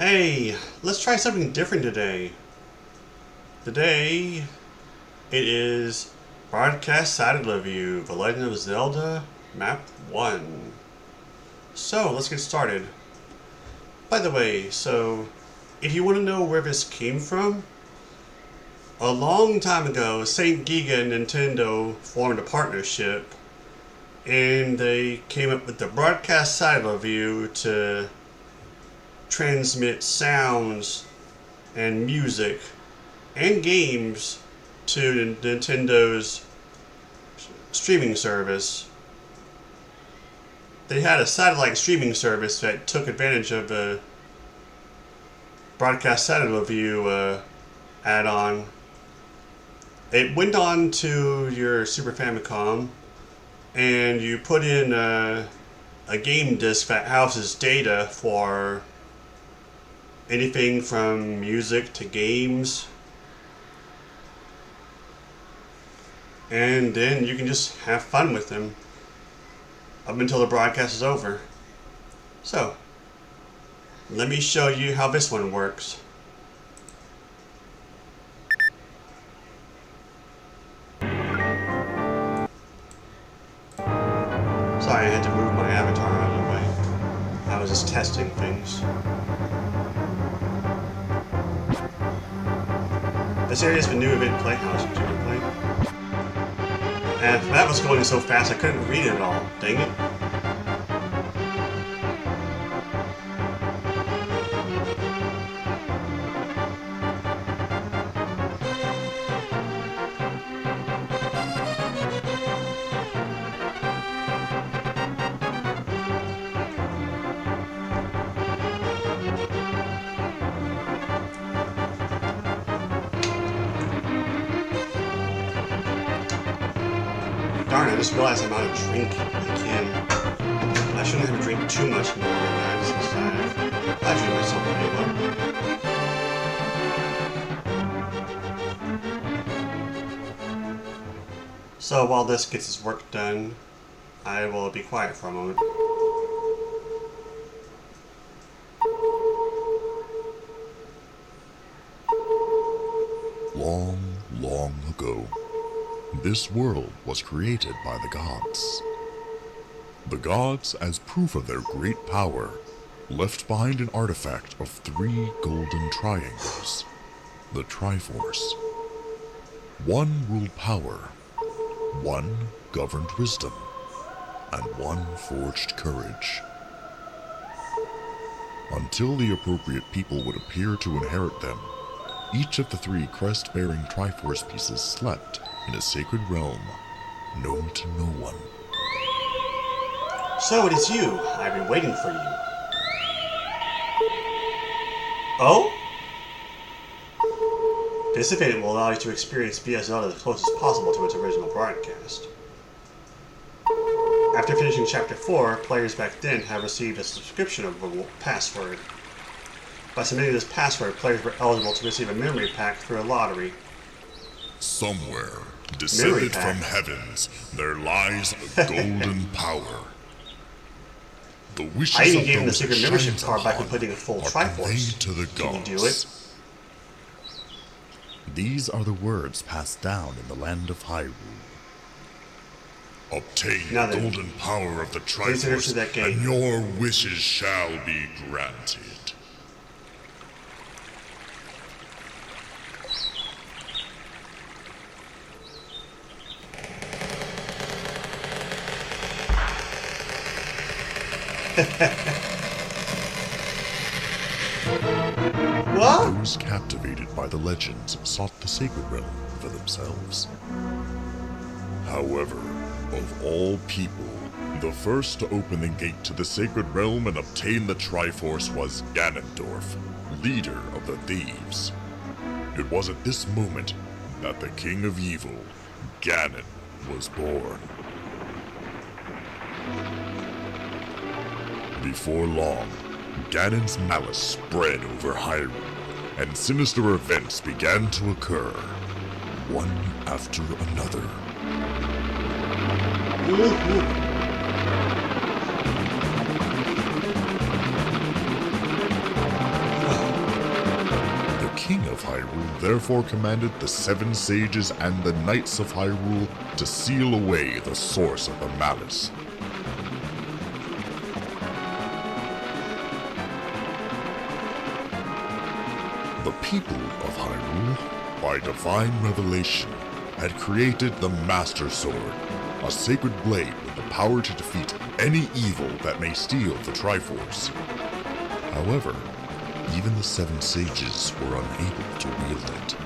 Hey, let's try something different today. Today, it is Broadcast Satellite View, The Legend of Zelda, Map 1. So, let's get started. By the way, if you want to know where this came from, a long time ago, Saint Giga and Nintendo formed a partnership, and they came up with the Broadcast Satellite View to transmit sounds and music and games to Nintendo's streaming service. They had a satellite streaming service that took advantage of the Broadcast Satellite View add-on. It went on to your Super Famicom, and you put in a game disc that houses data for anything from music to games. And then you can just have fun with them up until the broadcast is over. So, let me show you how this one works. Sorry, I had to move my avatar out of the way. I was just testing things. This area is the new event playhouse you can play. And that was going so fast I couldn't read it all. Dang it. Darn, I just realized I'm out of drink. I shouldn't have to drink too much more, guys, since I drink myself pretty well. So while this gets its work done, I will be quiet for a moment. Long, long ago, this world was created by the gods. The gods, as proof of their great power, left behind an artifact of 3 golden triangles, the Triforce. One ruled power, one governed wisdom, and one forged courage. Until the appropriate people would appear to inherit them, each of the 3 crest-bearing Triforce pieces slept in a sacred realm known to no one. So it is you. I've been waiting for you. Oh? This event will allow you to experience BS Zelda as close as possible to its original broadcast. After finishing Chapter 4, players back then have received a subscription of a password. By submitting this password, players were eligible to receive a memory pack through a lottery. Somewhere, descended from heavens, there lies a golden power. The wishes I even of gave him the those secret it membership shines card by upon completing a full are Triforce. conveyed to the Can you do it? gods. These are the words passed down in the land of Hyrule. Obtain Now the then, golden power of the please enter Triforce, through that gate. and your wishes shall be granted. What? Those captivated by the legends sought the sacred realm for themselves. However, of all people, the first to open the gate to the sacred realm and obtain the Triforce was Ganondorf, leader of the thieves. It was at this moment that the King of Evil, Ganon, was born. Before long, Ganon's malice spread over Hyrule, and sinister events began to occur, one after another. king of Hyrule therefore commanded the 7 sages and the knights of Hyrule to seal away the source of the malice. The people of Hyrule, by divine revelation, had created the Master Sword, a sacred blade with the power to defeat any evil that may steal the Triforce. However, even the 7 sages were unable to wield it.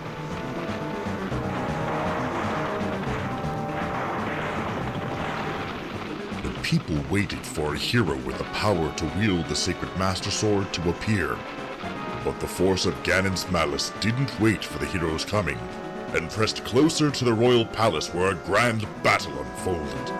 The people waited for a hero with the power to wield the sacred Master Sword to appear. But the force of Ganon's malice didn't wait for the hero's coming, and pressed closer to the royal palace where a grand battle unfolded.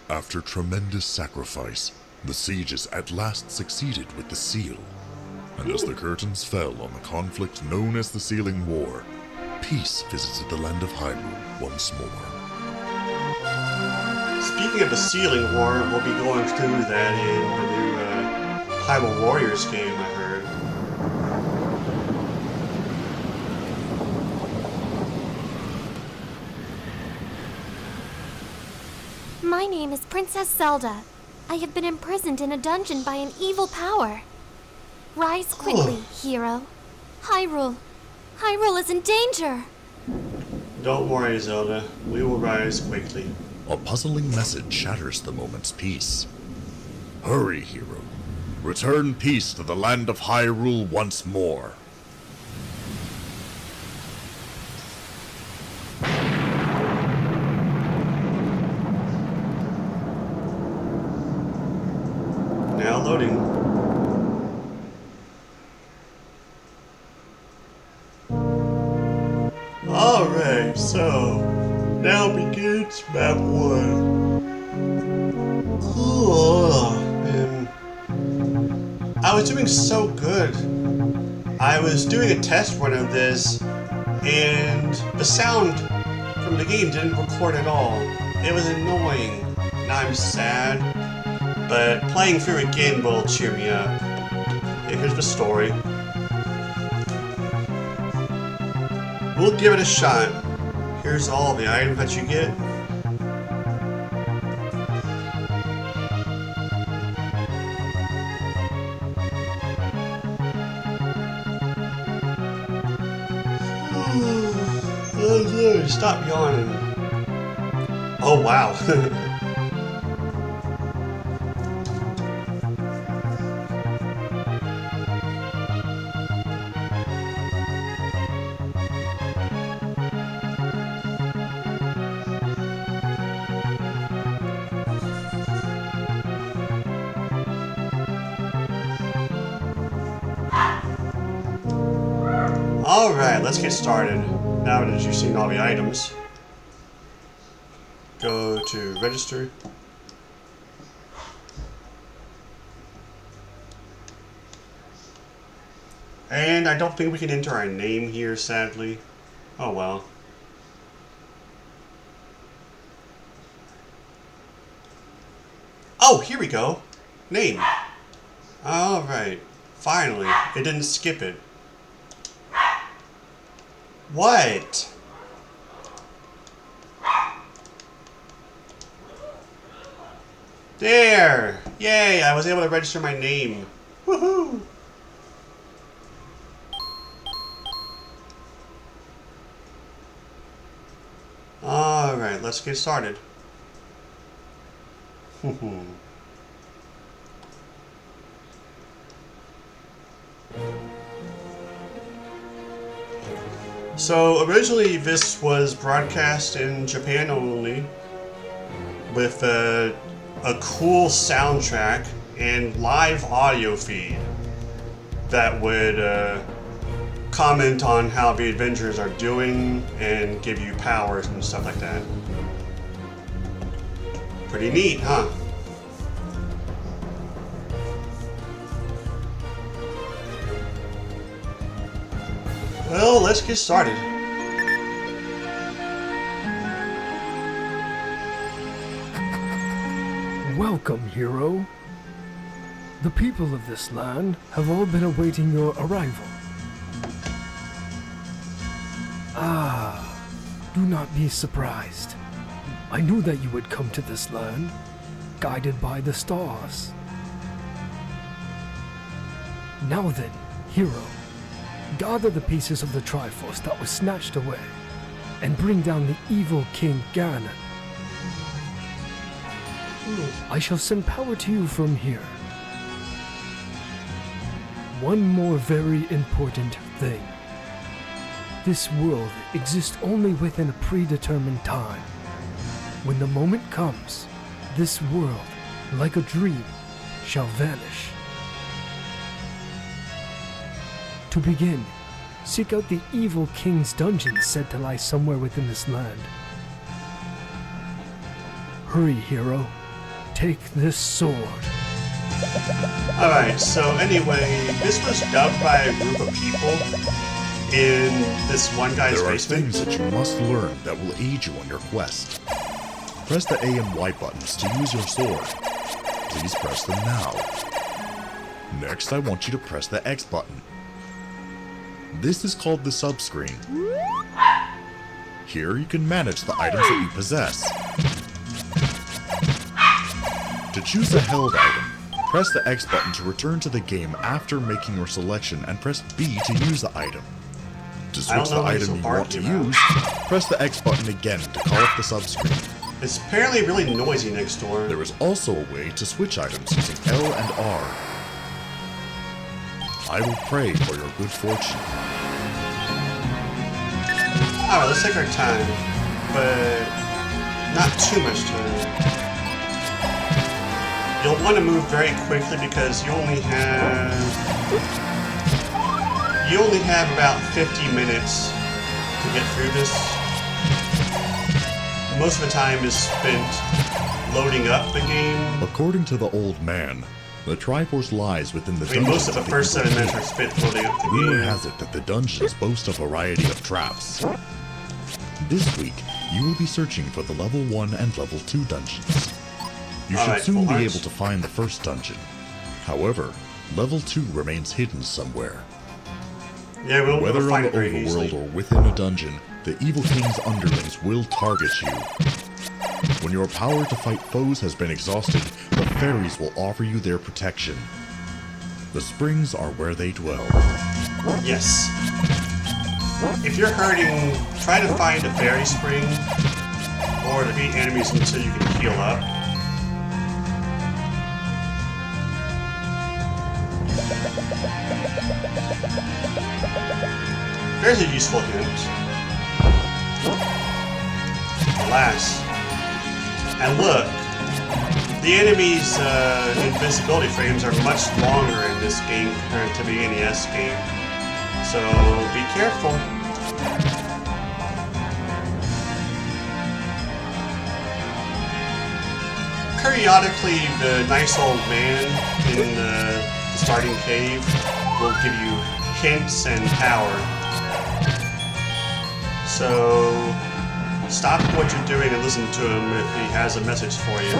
After tremendous sacrifice, the sages at last succeeded with the seal. And as the curtains fell on the conflict known as the Sealing War, peace visited the land of Hyrule once more. Speaking of the Sealing War, we'll be going through that in the new Hyrule Warriors game, I heard. My name is Princess Zelda. I have been imprisoned in a dungeon by an evil power. Rise quickly, hero. Hyrule is in danger. Don't worry, Zelda. We will rise quickly. A puzzling message shatters the moment's peace. Hurry, hero. Return peace to the land of Hyrule once more. Now loading. Alright, so now begins map 1. Oh, man. I was doing so good. I was doing a test run of this, and the sound from the game didn't record at all. It was annoying. Now I'm sad, but playing through again will cheer me up. Here's the story. We'll give it a shot. Here's all the items that you get. Stop yawning. Oh wow. Alright, let's get started. Now that you've seen all the items, go to register. And I don't think we can enter our name here, sadly. Oh well. Oh, here we go. Name. Alright. Finally. It didn't skip it. What? There! Yay, I was able to register my name. Woohoo! Alright, let's get started. So originally this was broadcast in Japan only, with a cool soundtrack and live audio feed that would comment on how the adventurers are doing and give you powers and stuff like that. Pretty neat, huh? So let's get started. Welcome, hero. The people of this land have all been awaiting your arrival. Do not be surprised. I knew that you would come to this land, guided by the stars. Now then, hero, gather the pieces of the Triforce that was snatched away, and bring down the evil King Ganon. I shall send power to you from here. One more very important thing. This world exists only within a predetermined time. When the moment comes, this world, like a dream, shall vanish. To begin, seek out the evil king's dungeon said to lie somewhere within this land. Hurry, hero. Take this sword. Alright, so anyway, this was dubbed by a group of people in this one guy's There are basement. things that you must learn that will aid you on your quest. Press the A and Y buttons to use your sword. Please press them now. Next, I want you to press the X button. This is called the subscreen. Here you can manage the items that you possess. To choose a held item, press the X button to return to the game after making your selection and press B to use the item. To I don't switch know the what he's item you so want to barky about. use, press the X button again to call up the subscreen. It's apparently really noisy next door. There is also a way to switch items using L and R. I will pray for your good fortune. Alright, let's take our time, but not too much time. You'll want to move very quickly because you only have about 50 minutes to get through this. Most of the time is spent loading up the game. According to the old man, the Triforce lies within the I mean, dungeons most of the of first evil 7 minutes king. are spent loading up the Rumor game. has it that the dungeons boast a variety of traps. This week, you will be searching for the level 1 and level 2 dungeons. You should Alright, soon full be hearts. able to find the first dungeon. However, level 2 remains hidden somewhere. Yeah, we'll Whether on find the it very overworld easily. or within a dungeon, the evil king's underlings will target you. When your power to fight foes has been exhausted, the fairies will offer you their protection. The springs are where they dwell. Yes. If you're hurting, try to find a fairy spring or defeat enemies until you can heal up. There's a useful hint. Alas. And look, the enemy's invincibility frames are much longer in this game compared to the NES game. So be careful. Periodically, the nice old man in the starting cave will give you hints and power. So stop what you're doing and listen to him if he has a message for you.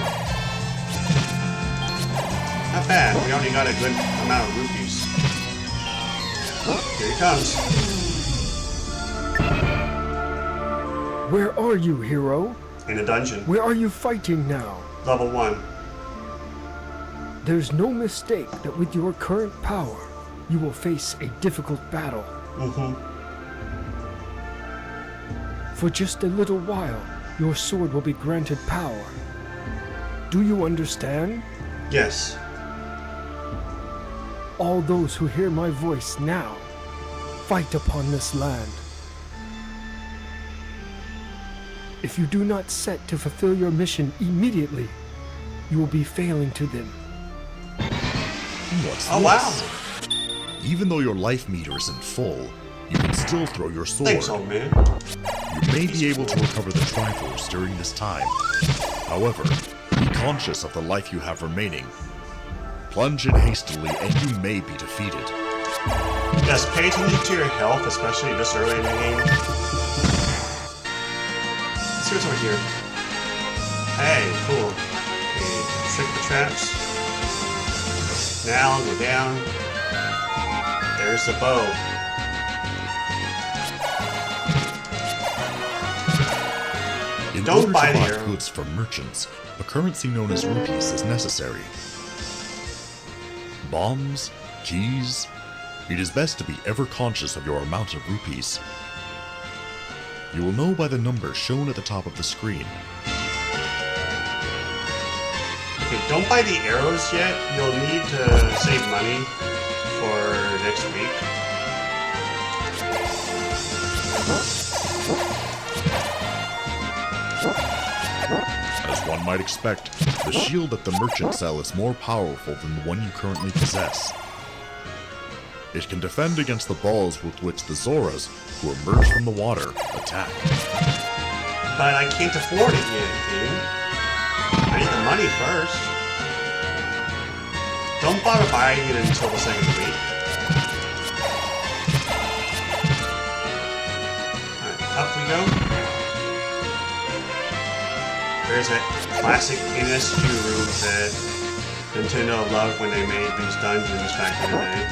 Not bad. We already got a good amount of rupees. Here he comes. Where are you, hero? In a dungeon. Where are you fighting now? Level 1. There's no mistake that with your current power, you will face a difficult battle. For just a little while, your sword will be granted power. Do you understand? Yes. All those who hear my voice now, fight upon this land. If you do not set to fulfill your mission immediately, you will be failing to them. What's Oh, this? wow. Even though your life meter isn't full, you can still throw your sword. Thanks, old man. You may be able to recover the Triforce during this time. However, be conscious of the life you have remaining. Plunge in hastily and you may be defeated. Yes, pay attention to your health, especially this early in the game. Let's see what's over here. Hey, cool. Okay, trick the traps. Now, go down. There's the bow. In Don't order buy to the buy arrow. goods from merchants, a currency known as rupees is necessary. Bombs, keys. It is best to be ever conscious of your amount of rupees. You will know by the number shown at the top of the screen. Okay, don't buy the arrows yet. You'll need to save money for next week. As one might expect, the shield that the merchants sell is more powerful than the one you currently possess. It can defend against the balls with which the Zoras, who emerge from the water, attack. But I can't afford it yet, dude. I need the money first. Don't bother buying it until the second week. Alright, up we go. There's that classic NSU room that Nintendo loved when they made these dungeons back in the day.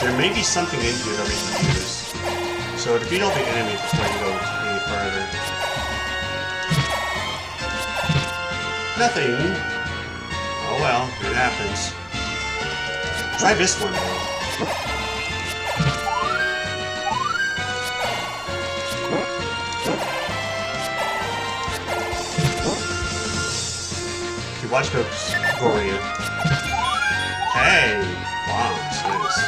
There may be something in here that we can use. So defeat all the enemies before you go any further. Nothing. Oh well, it happens. Try this one though. Okay, watch Goria. Hey! Bombs, nice.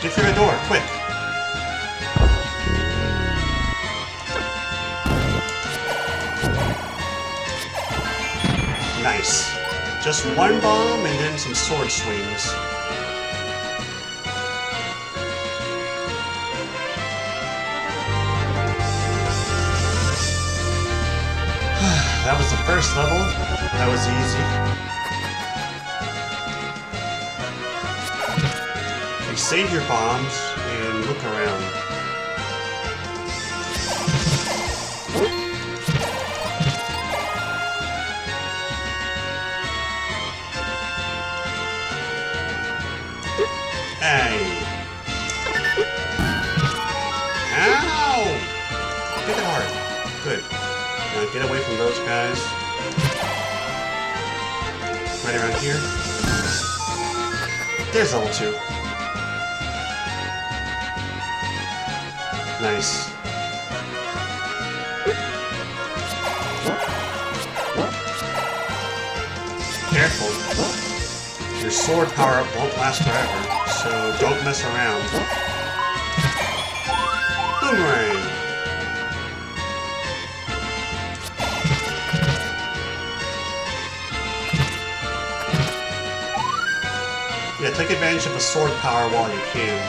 Get through the door, quick! Nice. Just one bomb and then some sword swings. That was the first level. That was easy. Okay, save your bombs and look around. Hey! Ow! Hit it hard. Good. Now get away from those guys. Right around here. There's level 2. Nice. Careful. Your sword power-up won't last forever, so don't mess around. Boomerang! Yeah, take advantage of the sword power while you can.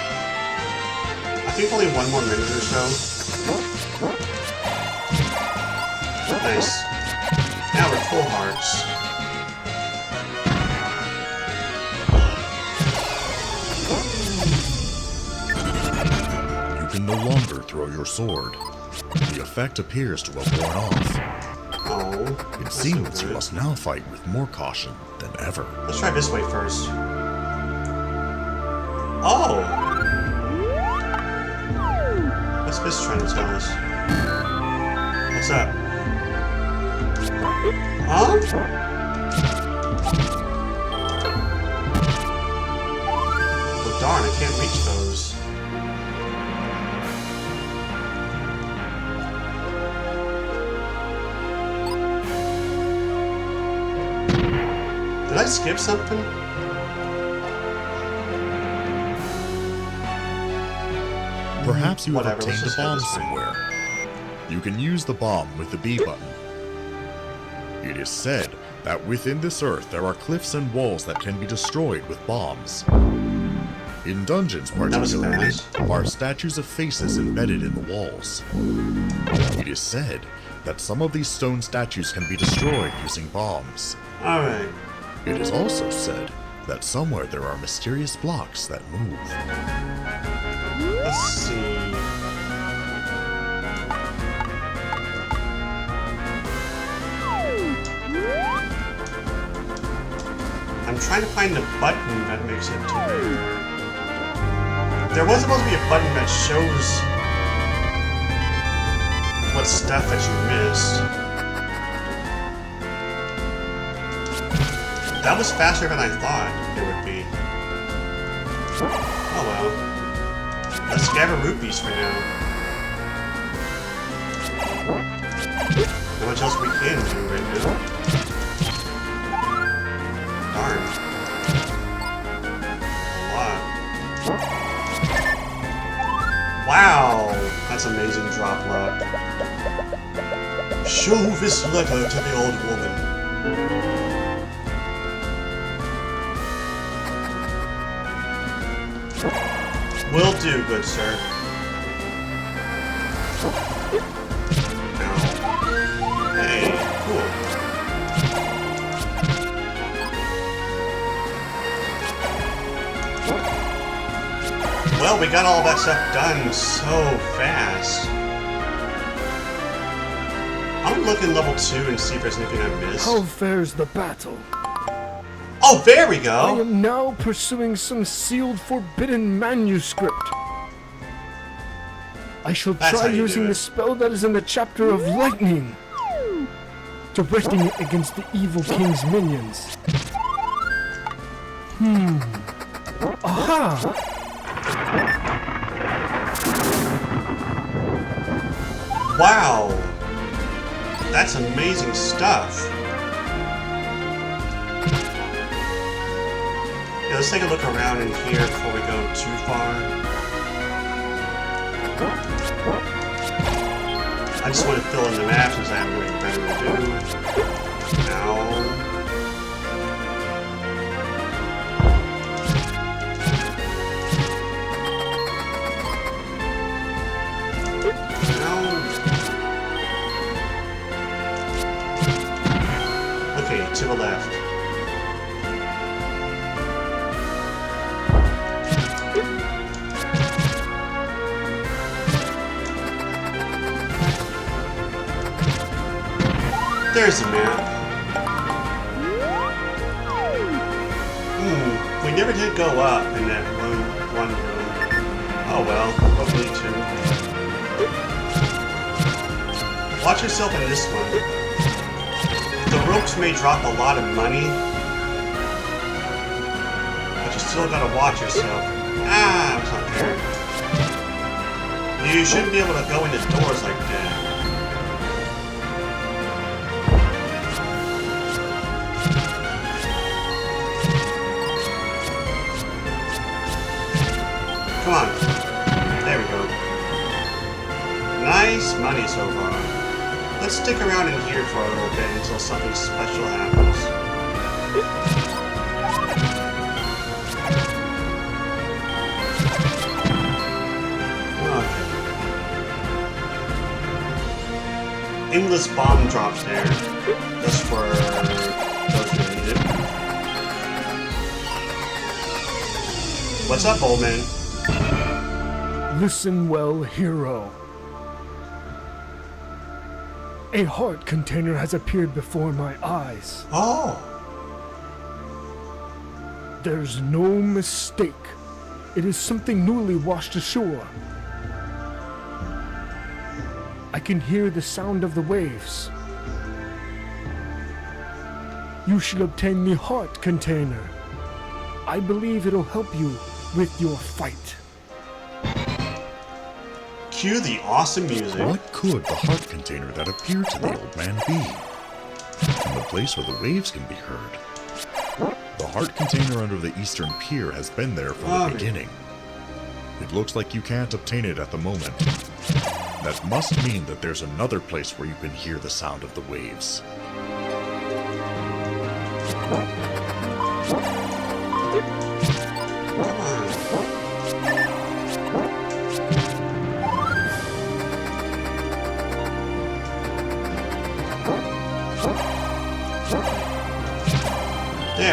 I think only 1 more minute or so. Nice. Now we're full hearts. You can no longer throw your sword. The effect appears to have worn off. Oh, It seems you must now fight with more caution than ever. Let's try this way first. Oh! What's this trying to tell us? What's up? Huh? Well, darn, I can't reach those. Did I skip something? Perhaps you have Whatever, let's obtained a just head bomb this way. somewhere. You can use the bomb with the B button. It is said that within this earth there are cliffs and walls that can be destroyed with bombs. In dungeons particularly, are statues of faces embedded in the walls. It is said that some of these stone statues can be destroyed using bombs. Alright. It is also said that somewhere there are mysterious blocks that move. Let's see. I'm trying to find the button that makes it to where... There was supposed to be a button that shows what stuff that you missed. That was faster than I thought it would be. Oh well. Let's gather rupees for now. How much else we can do right now? Darn. A lot. Wow! That's amazing drop luck. Show this letter to the old woman. Will do, good sir. Ow. Hey, cool. Well, we got all that stuff done so fast. I'm gonna look in level 2 and see if there's anything I missed. How fares the battle? Oh, there we I go! am now pursuing some sealed forbidden manuscript. I shall That's try how you do using it. the spell that is in the chapter of lightning, directing it against the evil king's minions. Aha! Wow! That's amazing stuff. Yeah, let's take a look around in here before we go too far. I just want to fill in the map since I have nothing better to do. Ow. Okay, to the left. There's the map. We never did go up in that one room. Oh well, what we need to. Watch yourself in this one. The ropes may drop a lot of money, but you still gotta watch yourself. Ah, it's not there. You shouldn't be able to go into doors like that. Come on. There we go. Nice money so far. Let's stick around in here for a little bit until something special happens. Okay. Endless bomb drops there. Just for those who need it. What's up, old man? Listen well, hero. A heart container has appeared before my eyes. Oh! There's no mistake. It is something newly washed ashore. I can hear the sound of the waves. You should obtain the heart container. I believe it'll help you with your fight. Cue the awesome music. What could the heart container that appeared to the old man be? And the place where the waves can be heard. The heart container under the eastern pier has been there from the beginning. It looks like you can't obtain it at the moment. That must mean that there's another place where you can hear the sound of the waves. There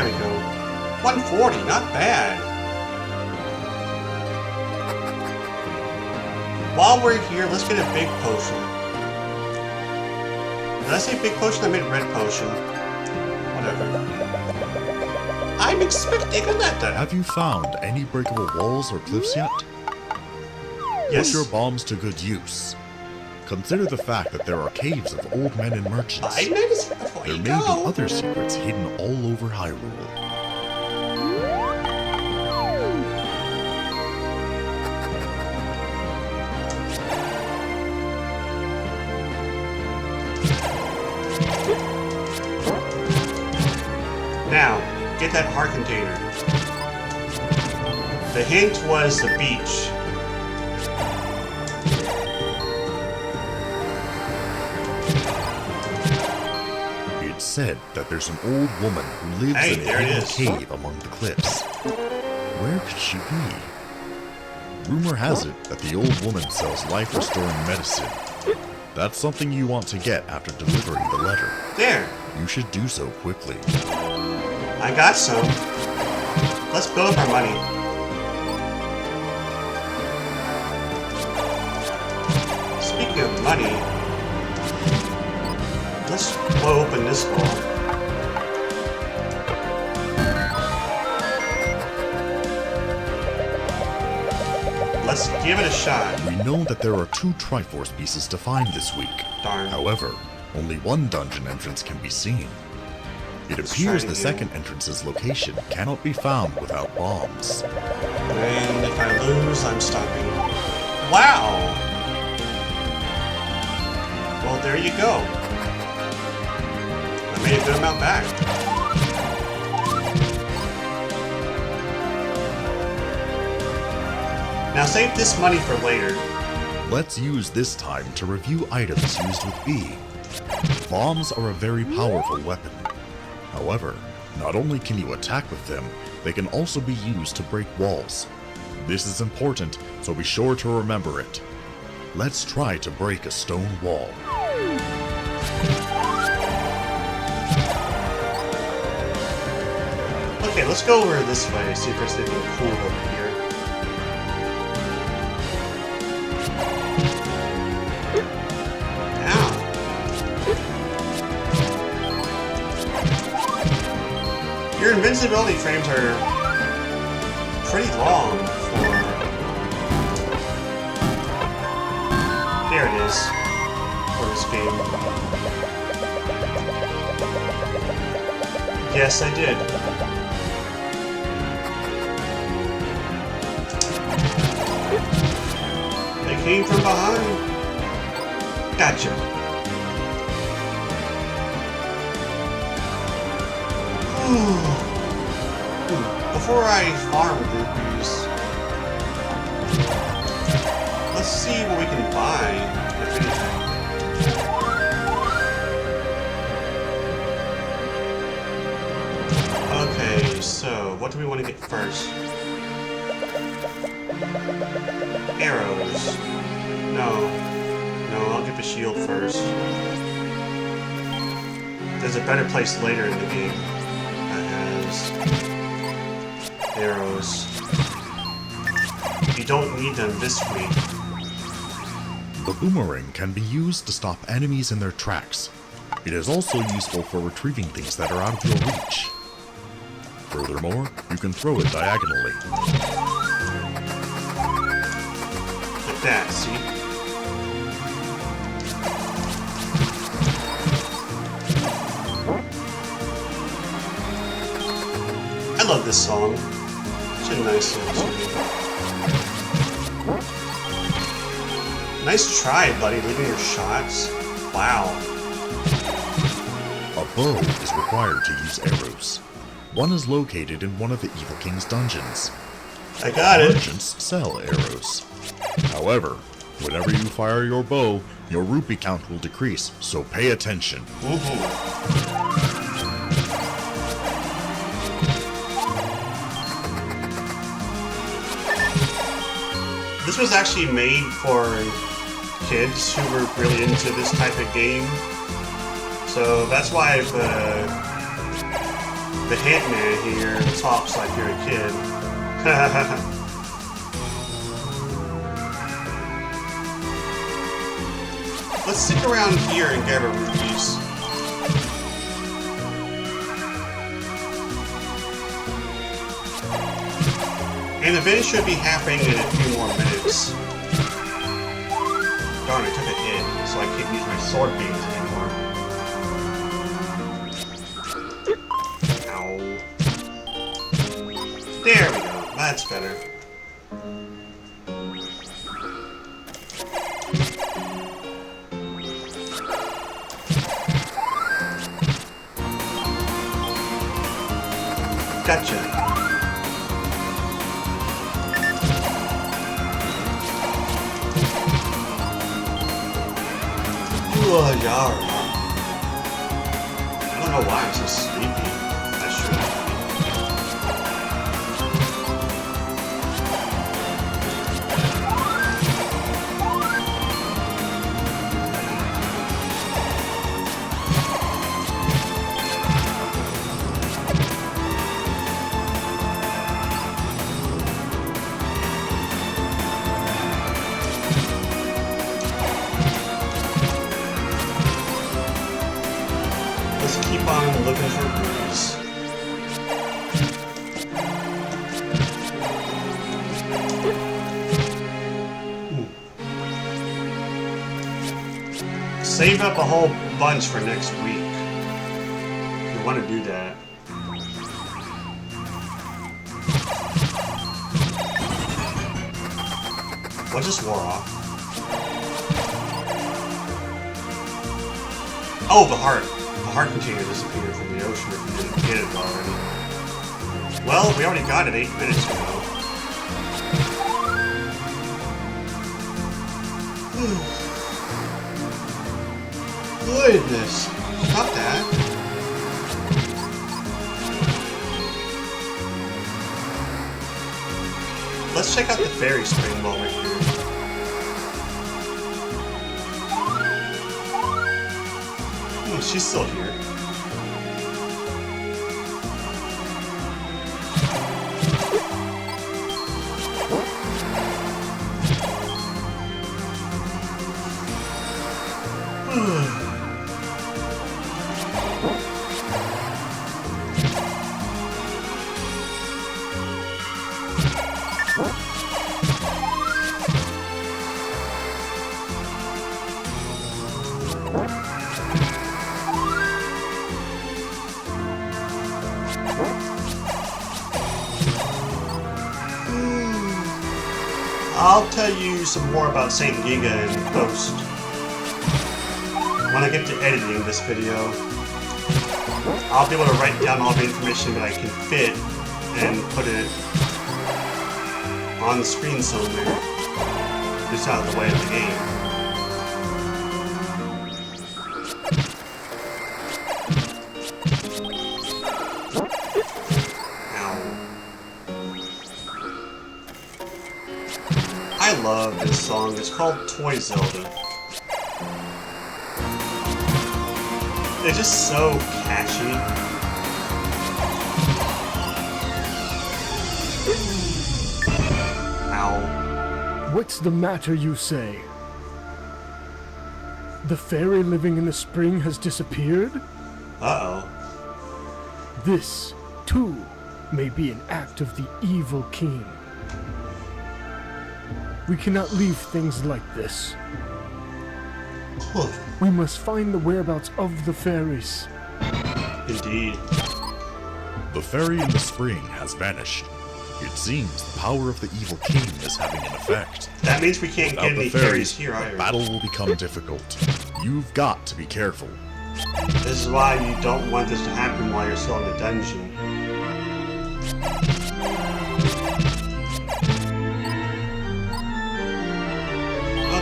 we go. 140, not bad. While we're here, let's get a big potion. Did I say big potion? I meant red potion. Whatever. I'm expecting a letter. Have you found any breakable walls or cliffs yet? Yes. Put your bombs to good use. Consider the fact that there are caves of old men and merchants. I noticed it before There you may go. be other secrets hidden all over Hyrule. Now, get that heart container. The hint was the beach. It's said that there's an old woman who lives Hey, in a there it hidden is. cave among the cliffs. Where could she be? Rumor has it that the old woman sells life-restoring medicine. That's something you want to get after delivering the letter. There. You should do so quickly. I got some. Let's build up our money. Speaking of money, let's blow open this wall. Let's give it a shot. We know that there are 2 Triforce pieces to find this week. Darn. However, only one dungeon entrance can be seen. It Let's appears try the it second entrance's location cannot be found without bombs. And if I lose, I'm stopping. Wow! Well, there you go. I made a good amount back. Now save this money for later. Let's use this time to review items used with B. Bombs are a very powerful weapon. However, not only can you attack with them, they can also be used to break walls. This is important, so be sure to remember it. Let's try to break a stone wall. Okay, let's go over this way, see if there's anything cool over here. Ow. Your invincibility frames are pretty long for... There it is. For this game. Yes, I did. They came from behind. Gotcha. Before I farm rupees, let's see what we can buy, if anything. Okay, so what do we want to get first? Arrows. No, I'll get the shield first. There's a better place later in the game that has arrows. You don't need them this week. The boomerang can be used to stop enemies in their tracks. It is also useful for retrieving things that are out of your reach. Furthermore, you can throw it diagonally. Like that, see? I love this song. Such a nice song. Nice try, buddy, leaving your shots. Wow. A bow is required to use arrows. One is located in one of the Evil King's dungeons. I got it. Merchants sell arrows. However, whenever you fire your bow, your rupee count will decrease, so pay attention. This was actually made for kids who were really into this type of game. So that's why the hint man here talks like you're a kid. Let's stick around here and get our rupees. And the event should be happening in a few more minutes. Darn, I took a hit, so I can't use my sword beams anymore. Ow. There we go, that's better. Gotcha. Yara. I don't know why I'm so sleepy. I shouldn't keep on looking for rupees. Save up a whole bunch for next week. You want to do that. What just wore off? Oh, the heart. The heart container disappeared from the ocean if you didn't get it already. Well, we already got it 8 minutes ago. Goodness. Stop that. Let's check out the fairy spring while we're here. She's still here. I'll tell you some more about Saint Giga in post. When I get to editing this video, I'll be able to write down all the information that I can fit and put it on the screen somewhere, just out of the way of the game. I love this song. It's called Toy Zelda. It's just so catchy. Ow. What's the matter, you say? The fairy living in the spring has disappeared? Uh-oh. This, too, may be an act of the evil king. We cannot leave things like this. We must find the whereabouts of the fairies. Indeed. The fairy in the spring has vanished. It seems the power of the evil king is having an effect. That means we can't Without get any the fairies fairies, here the either. battle will become difficult. You've got to be careful. This is why you don't want this to happen while you're still in the dungeon.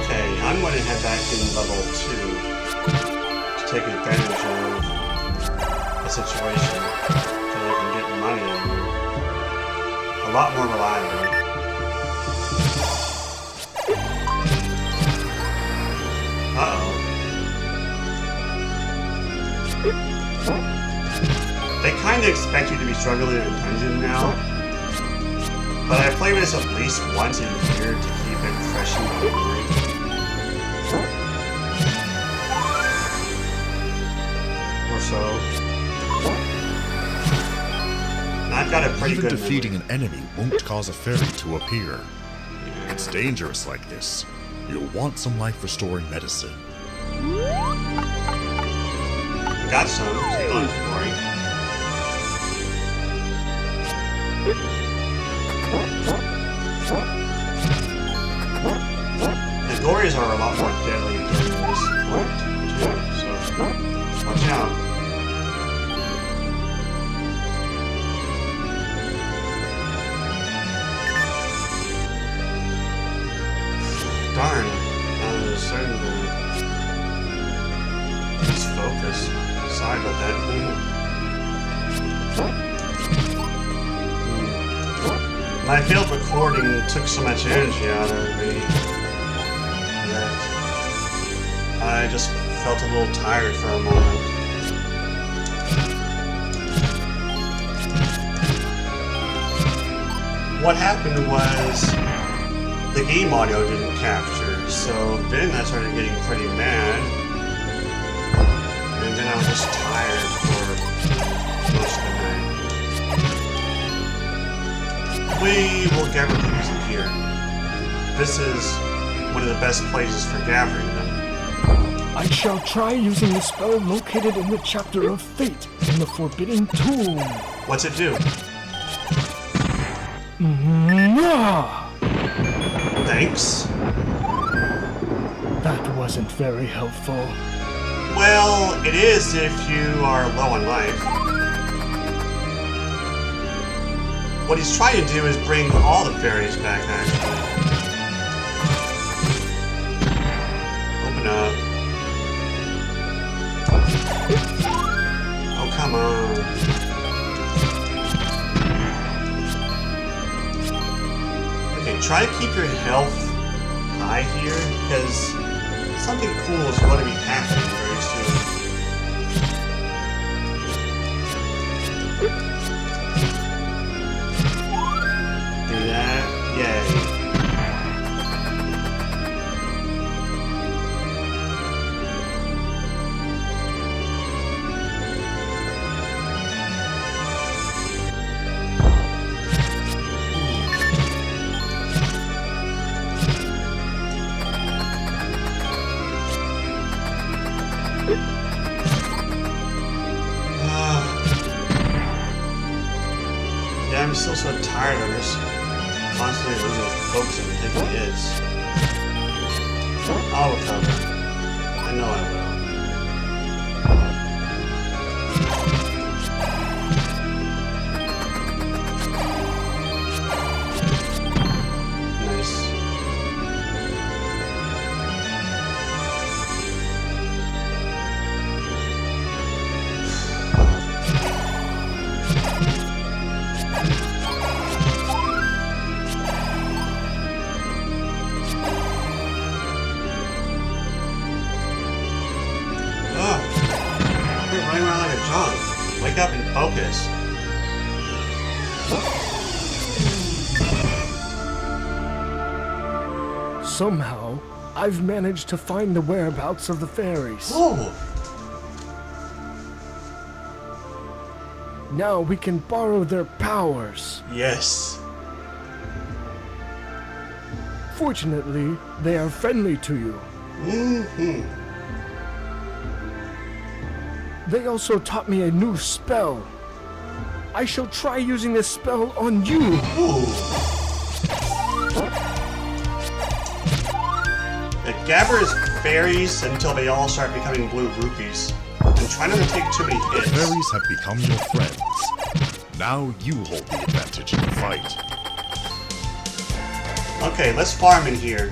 Okay, I'm going to head back in level 2 to take advantage of the situation so I can get money in here. A lot more reliably. They kind of expect you to be struggling in a dungeon now. But I play this at least once a year to keep it fresh in my memory. Or so. And I've got a pretty Even good defeating memory. an enemy won't cause a fairy to appear. It's dangerous like this. You'll want some life-restoring medicine. Got some, so you don't have to worry. The Gories are a lot more deadly during this point, too, so watch out. Darn, I was starting to lose focus. Sorry about that. My failed recording took so much energy out of me that I just felt a little tired for a moment. What happened was the game audio didn't capture, so then I started getting pretty mad, and then I was just tired for most of the night. We will gather these in here. This is one of the best places for gathering them. I shall try using the spell located in the chapter of Fate in the Forbidden Tomb. What's it do? Mwah! Thanks. That wasn't very helpful. Well, it is if you are low on life. What he's trying to do is bring all the fairies back, actually. Open up. Oh, come on. Okay, try to keep your health high here, because something cool is going to be happening very soon. Do that. Yay. Yeah, I'm still so tired. I'm just constantly losing focus and taking hits. I'll recover. I know I will. Nice. Quit running around like a junk. Wake up and focus. Somehow, I've managed to find the whereabouts of the fairies. Oh, Now we can borrow their powers. yes. Fortunately, they are friendly to you. Mm-hmm. They also taught me a new spell. I shall try using this spell on you. Ooh. It gathers fairies until they all start becoming blue rupees. And try not to take too many The hits. fairies have become your friends. Now you hold the advantage in the fight. Okay, let's farm in here.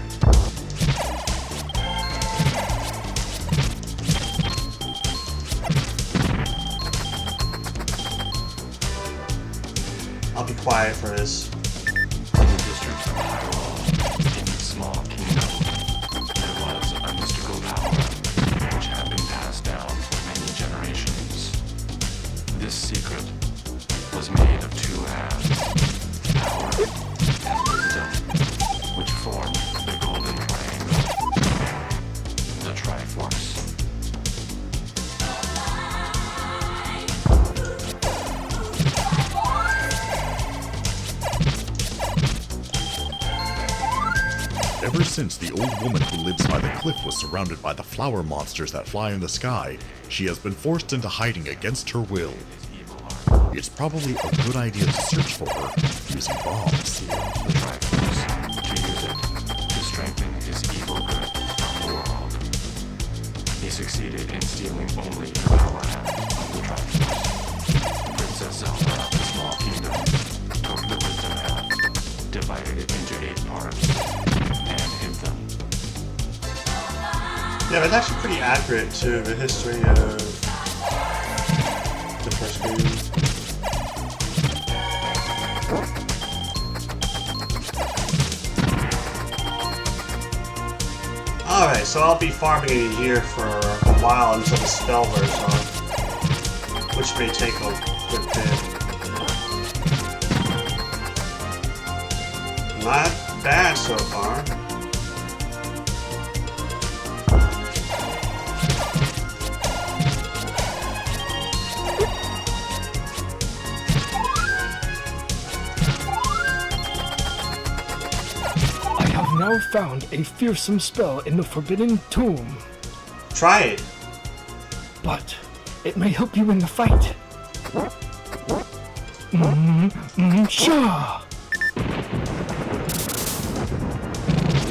I'll be quiet for this. In the district of Hyrule, in a small kingdom, there was a mystical power which had been passed down for many generations. This This secret was made of two halves, power and wisdom, which form the golden triangle, the Triforce. Ever since the old woman who lives by the cliff was surrounded by the flower monsters that fly in the sky, she has been forced into hiding against her will. It's probably a good idea to search for her using bombs. The Triforce, to use it to strengthen his evil grip on the world. He succeeded in stealing only the power half of the Triforce. Princess Zelda of the Small Kingdom took the wisdom half, divided it into 8 parts, and hid them. Yeah, it's actually pretty accurate to the history of the first game. Alright, so I'll be farming in here for a while until the spell wears off, which may take a good bit. Not bad so far. I have now found a fearsome spell in the Forbidden Tomb, Try it. but it may help you in the fight. Sure.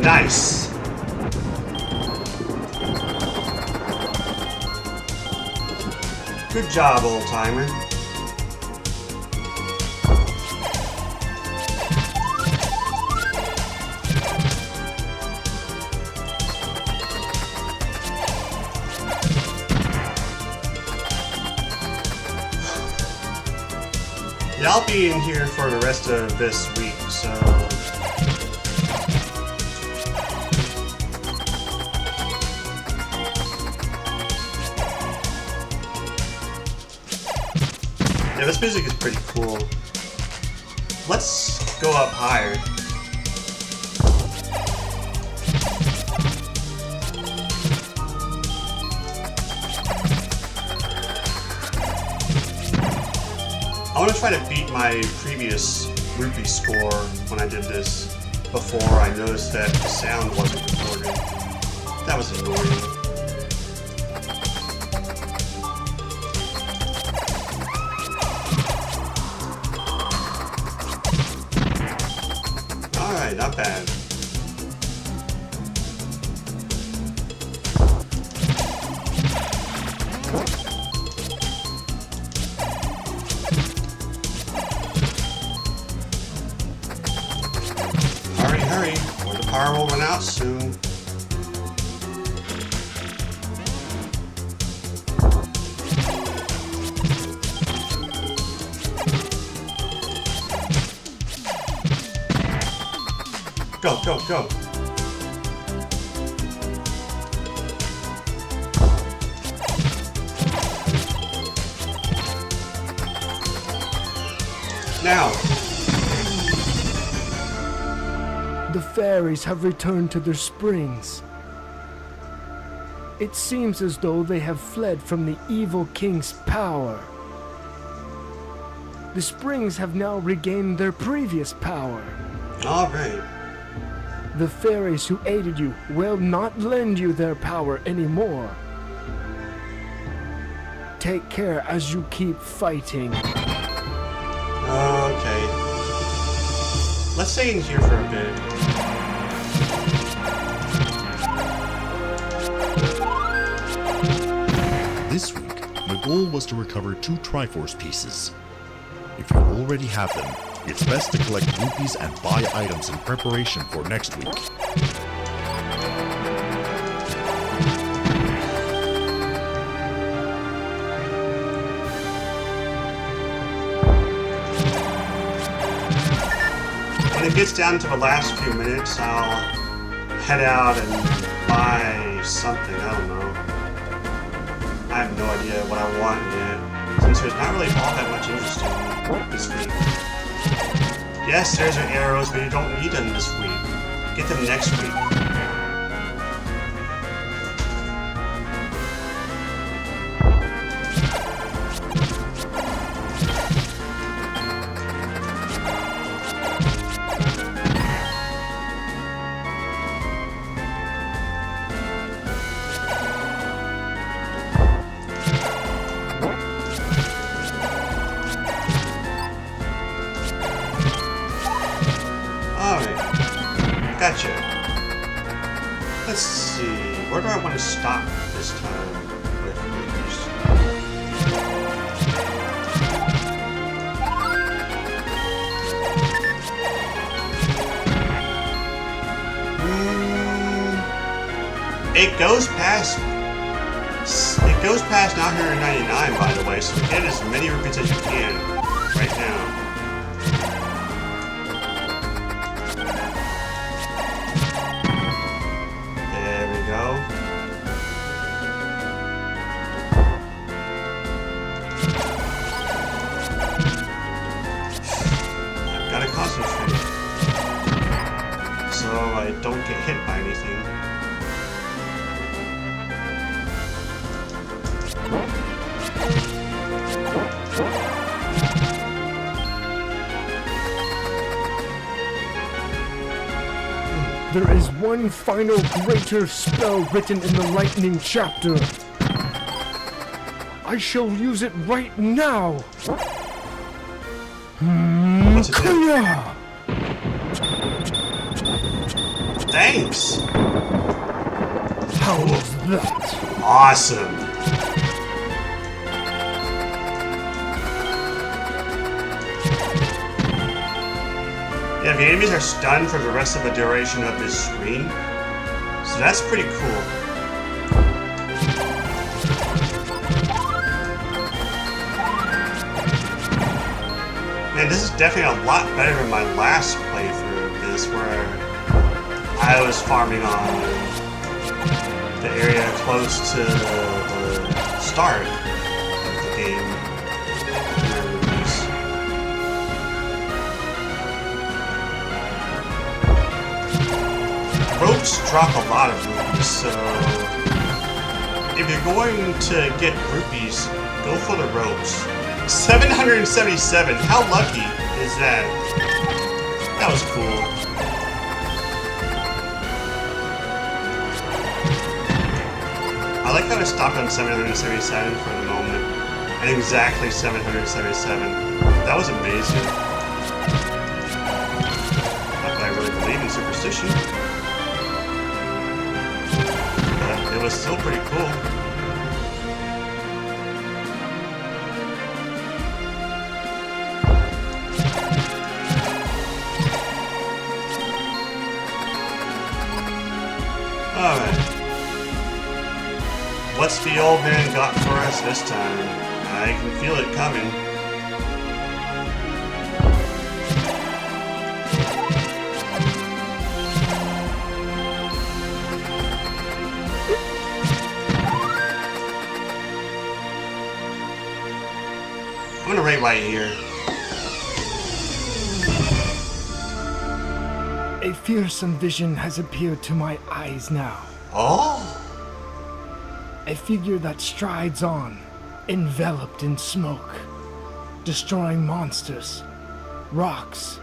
Nice. Good job, old timer. Yeah, I'll be in here for the rest of this week, so... Yeah, this music is pretty cool. Let's go up higher. I want to try to beat my previous rupee score when I did this before I noticed that the sound wasn't recorded. That was annoying. Alright, not bad. Hurry, or the power will run out soon. Go, go, go. Now. The fairies have returned to their springs. It seems as though they have fled from the evil king's power. The springs have now regained their previous power. All right. The fairies who aided you will not lend you their power anymore. Take care as you keep fighting. Okay. Let's stay in here for a bit. This week, the goal was to recover 2 Triforce pieces. If you already have them, it's best to collect rupees and buy items in preparation for next week. When it gets down to the last few minutes, I'll head out and buy something. I don't know. I have no idea what I want yet. so it's not really all that much interesting this week. Yes, there's your arrows, but you don't need them this week. Get them next week. Gotcha. Let's see. Where do I want to stop this time with these? It goes past 999, by the way, so get as many rupees as you can right now. So I don't get hit by anything. There is one final greater spell written in the lightning chapter. I shall use it right now. What's it do? Thanks! How was that? Awesome! Yeah, the enemies are stunned for the rest of the duration of this screen. So that's pretty cool. Man, this is definitely a lot better than my last playthrough of this, where I was farming on the area close to the start of the game. Ropes drop a lot of rupees, so if you're going to get rupees, go for the ropes. 777, how lucky is that? That was cool. I like how I stopped on 777 for the moment. And exactly 777. That was amazing. Not that I really believe in superstition. But it was still pretty cool. Alright. What's the old man got for us this time? I can feel it coming. I'm gonna rate right here. A fearsome vision has appeared to my eyes now. Oh? A figure that strides on, enveloped in smoke, destroying monsters, rocks,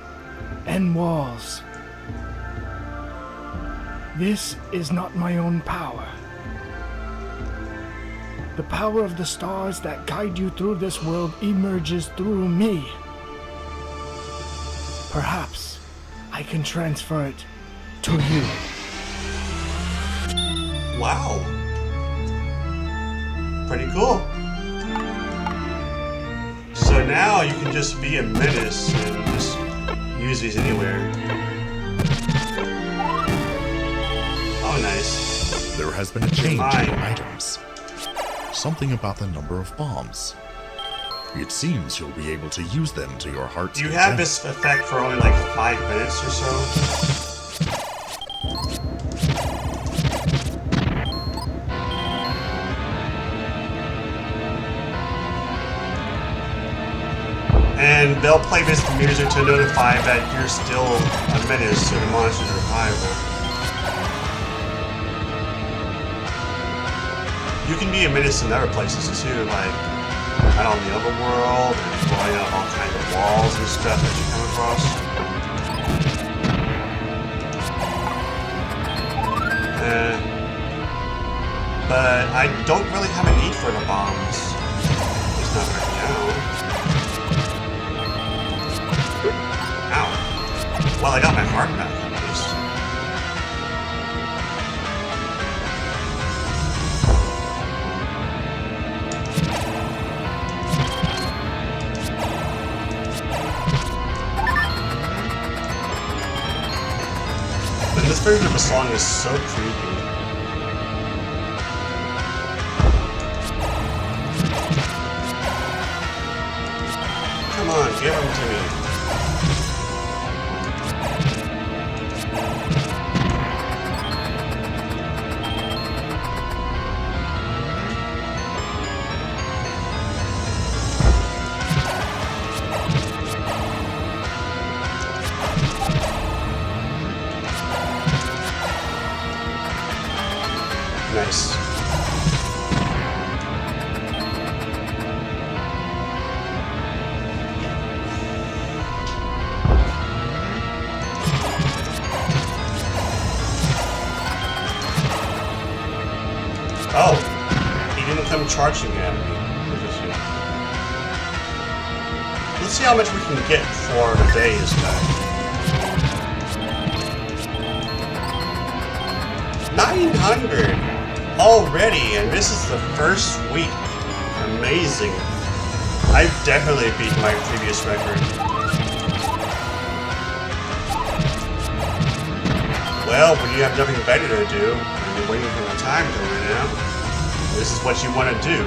and walls. This is not my own power. The power of the stars that guide you through this world emerges through me. Perhaps I can transfer it to you. Wow. Pretty cool. So now you can just be a menace and just use these anywhere. Oh, nice. There has been a change in Fine. your items. Something about the number of bombs. It seems you'll be able to use them to your heart's You content. have this effect for only like 5 minutes or so. And they'll play this music to notify that you're still a menace to the monster's survival. You can be a menace in other places too, like out on the overworld and blowing up all kinds of walls and stuff that you come across. But I don't really have a need for the bombs. It's not right now. Ow. Well, I got my heart back at least. And this version of the song is so creepy. Come on, give them to me. Nice. Oh, he didn't come charging at me. Interesting. Let's see how much we can get for the day this time. 900 already, and this is the first week. Amazing. I definitely beat my previous record. Well, when you have nothing better to do, and you're waiting for the time to run out, this is what you want to do.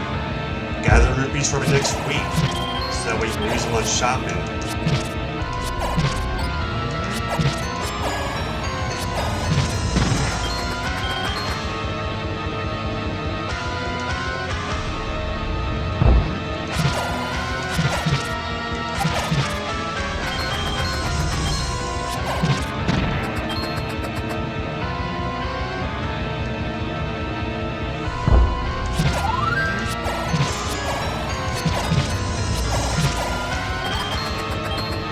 Gather rupees for the next week, so that way you can use them on shopping.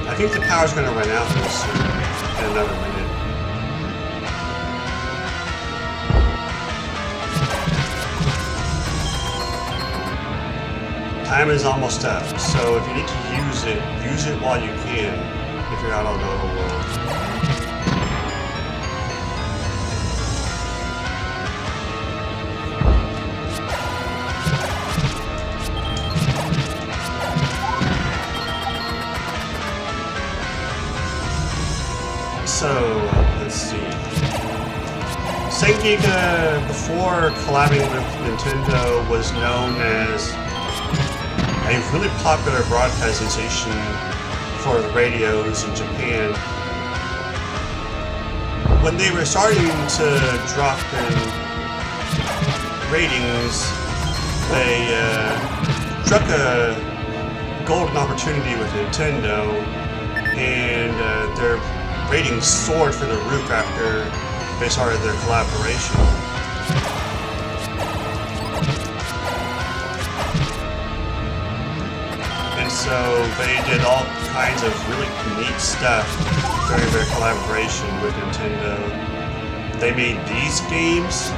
I think the power's going to run out real soon, in another minute. Time is almost up, so if you need to use it while you can, if you're out on the overworld. So, let's see. Sengiga, before collabing with Nintendo, was known as a really popular broadcasting station for the radios in Japan. When they were starting to drop in ratings, they struck a golden opportunity with Nintendo, and their ratings soared through the roof after they started their collaboration. And so they did all kinds of really neat stuff during their collaboration with Nintendo. They made these games.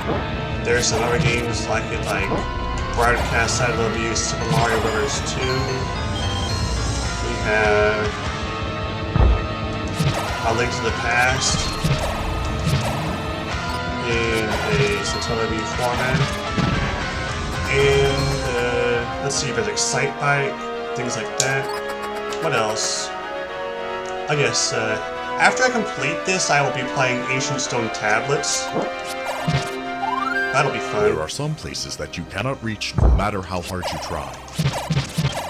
There's some other games like it, like Broadcast Side of the View, Super Mario Bros. 2. We have A Link to the Past in a Satellaview format, and let's see if there's Excitebike, things like that. What else? I guess after I complete this, I will be playing Ancient Stone Tablets. That'll be fun. There are some places that you cannot reach no matter how hard you try.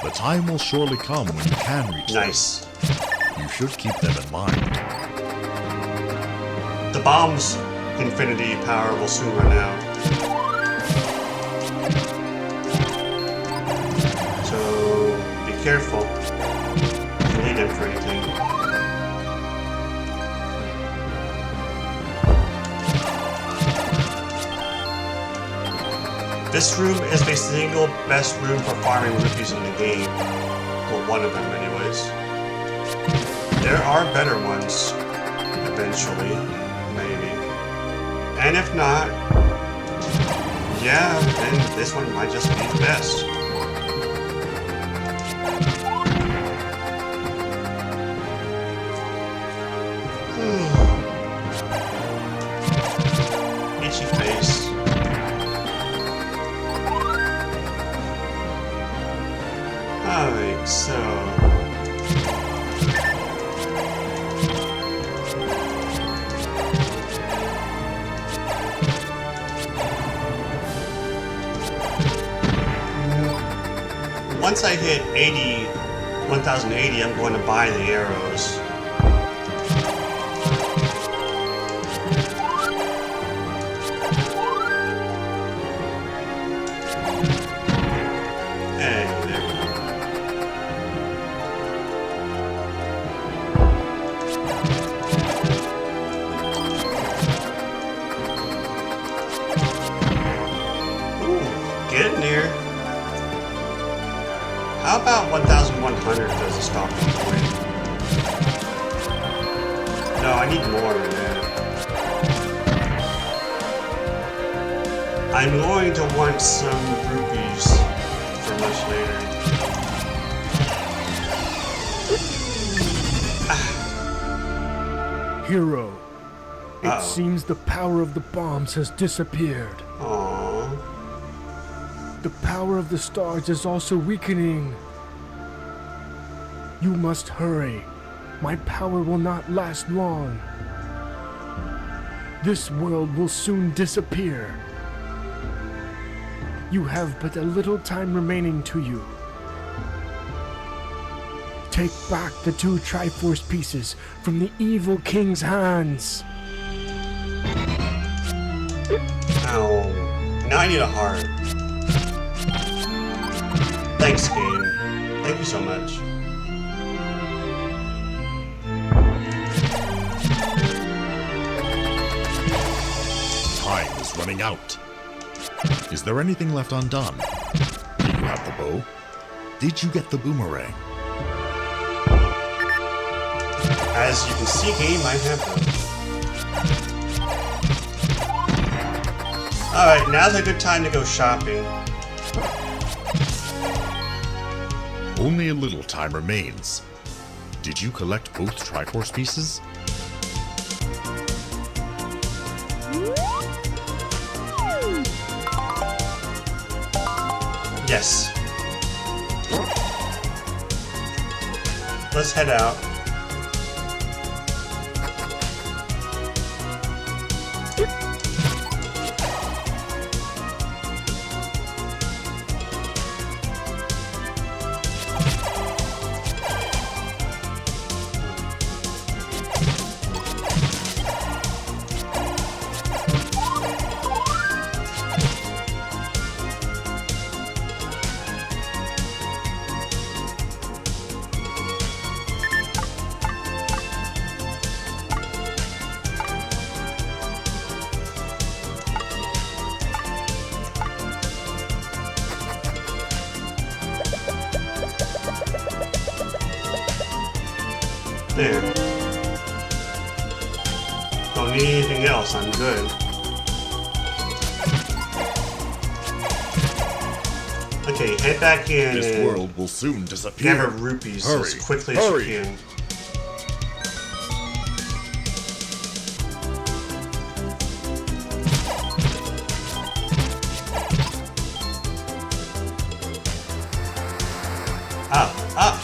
The time will surely come when you can reach them. Nice. You should keep them in mind. The bomb's infinity power will soon run out. So be careful. them for anything. This room is the single best room for farming rupees in the game. Well, one of them anyways. There are better ones, eventually, maybe. And if not, yeah, then this one might just be the best. Itchy face. Alright, so... once I hit 1080, I'm going to buy the arrows. Hey, there we go. Ooh, getting there. How about 1,100 as a stopping point? No, I need more than that. I'm going to want some rupees for much later. Hero, it Uh-oh. seems the power of the bombs has disappeared. Aww. The power of the stars is also weakening. You must hurry. My power will not last long. This world will soon disappear. You have but a little time remaining to you. Take back the 2 Triforce pieces from the evil king's hands. Ow. Now I need a heart. Thanks, game. Thank you so much. Time is running out. Is there anything left undone? Do you have the bow? Did you get the boomerang? As you can see, game, I have them. Alright, now's a good time to go shopping. Only a little time remains. Did you collect both Triforce pieces? Yes. Let's head out. There. Don't need anything else, I'm good. Okay, head back in This and world will soon disappear. gather rupees Hurry, as quickly hurry. as you can. Up, up!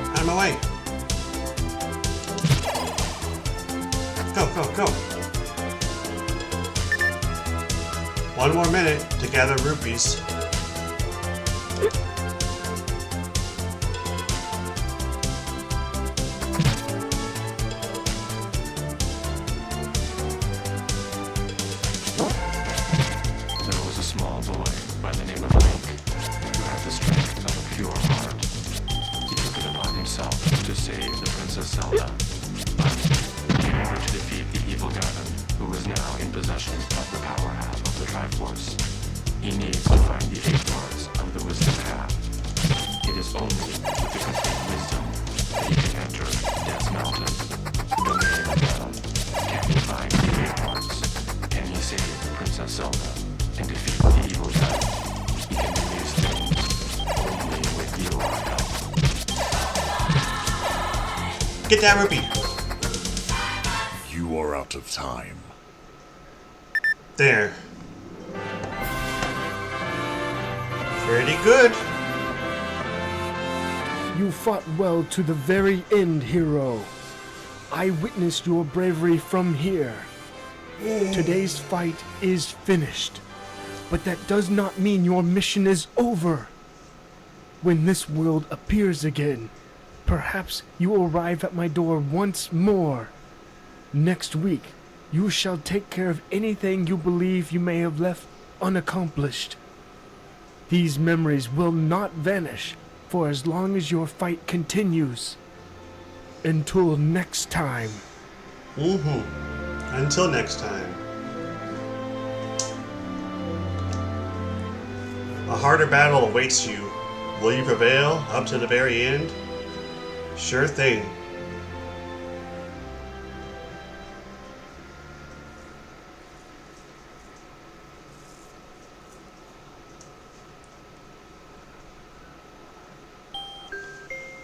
Out of my way! Go, go, go! 1 more minute to gather rupees. save the Princess Zelda. But in order to defeat the evil Ganon, who is now in possession of the power half of the Triforce, he needs to find the 8 parts of the Wisdom Path. It is only with the complete wisdom that he can enter Death's Mountain, the domain of Ganon. Can he find the 8 parts? Can he save Princess Zelda and defeat the evil Ganon? He can do these things only with your help. Get that rupee. You are out of time. There. Pretty good. You fought well to the very end, hero. I witnessed your bravery from here. Today's fight is finished, but that does not mean your mission is over. When this world appears again, perhaps you will arrive at my door once more. Next week, you shall take care of anything you believe you may have left unaccomplished. These memories will not vanish for as long as your fight continues. Until next time. Until next time. A harder battle awaits you. Will you prevail up to the very end? Sure thing.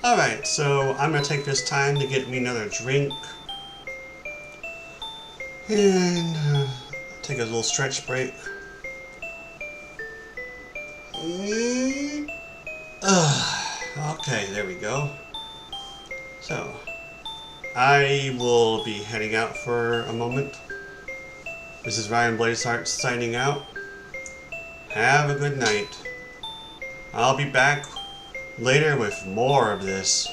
Alright, so I'm going to take this time to get me another drink. And take a little stretch break. Okay, there we go. So, I will be heading out for a moment. This is Ryan Blazehart signing out. Have a good night. I'll be back later with more of this.